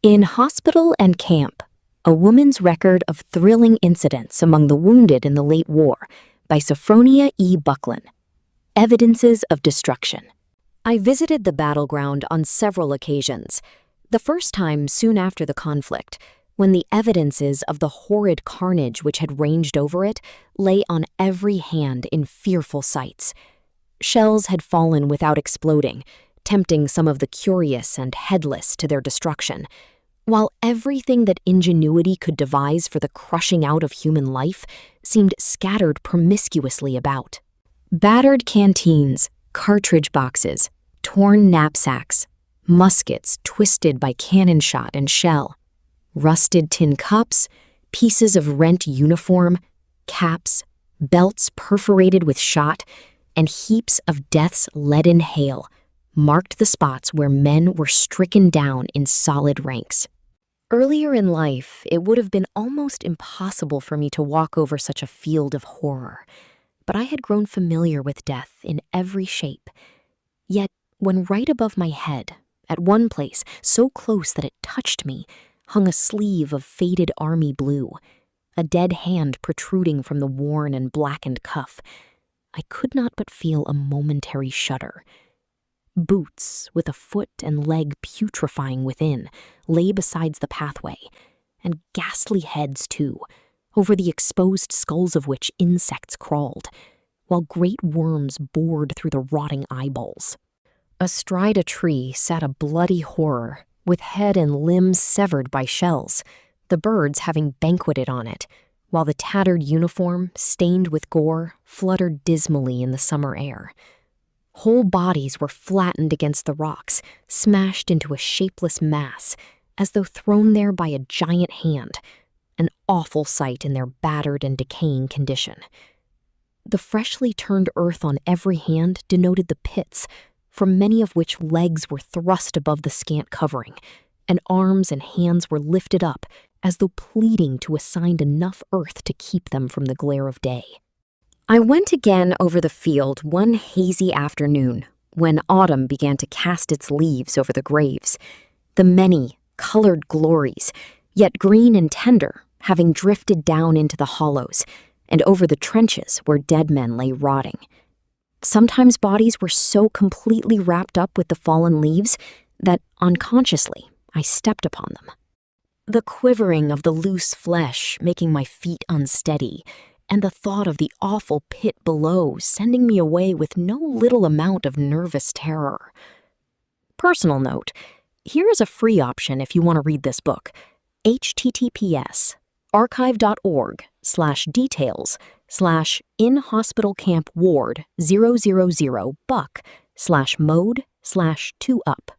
In Hospital and Camp, A Woman's Record of Thrilling Incidents Among the Wounded in the Late War by Sophronia Bucklin. Evidences of Destruction. I visited the battleground on several occasions. The first time soon after the conflict, when the evidences of the horrid carnage which had ranged over it lay on every hand in fearful sights. Shells had fallen without exploding, tempting some of the curious and headless to their destruction, while everything that ingenuity could devise for the crushing out of human life seemed scattered promiscuously about. Battered canteens, cartridge boxes, torn knapsacks, muskets twisted by cannon shot and shell, rusted tin cups, pieces of rent uniform, caps, belts perforated with shot, and heaps of death's leaden hail marked the spots where men were stricken down in solid ranks. Earlier in life, it would have been almost impossible for me to walk over such a field of horror, but I had grown familiar with death in every shape. Yet, when right above my head, at one place so close that it touched me, hung a sleeve of faded army blue, a dead hand protruding from the worn and blackened cuff, I could not but feel a momentary shudder. Boots, with a foot and leg putrefying within, lay beside the pathway, and ghastly heads, too, over the exposed skulls of which insects crawled, while great worms bored through the rotting eyeballs. Astride a tree sat a bloody horror, with head and limbs severed by shells, the birds having banqueted on it, while the tattered uniform, stained with gore, fluttered dismally in the summer air. Whole bodies were flattened against the rocks, smashed into a shapeless mass, as though thrown there by a giant hand, an awful sight in their battered and decaying condition. The freshly turned earth on every hand denoted the pits, from many of which legs were thrust above the scant covering, and arms and hands were lifted up, as though pleading to assign enough earth to keep them from the glare of day. I went again over the field one hazy afternoon, when autumn began to cast its leaves over the graves, the many colored glories, yet green and tender, having drifted down into the hollows, and over the trenches where dead men lay rotting. Sometimes bodies were so completely wrapped up with the fallen leaves that, unconsciously, I stepped upon them. The quivering of the loose flesh making my feet unsteady, and the thought of the awful pit below sending me away with no little amount of nervous terror. Personal note, here is a free option if you want to read this book. https:/archive.org/details/in-hospital camp ward 000 buck/mode/2up.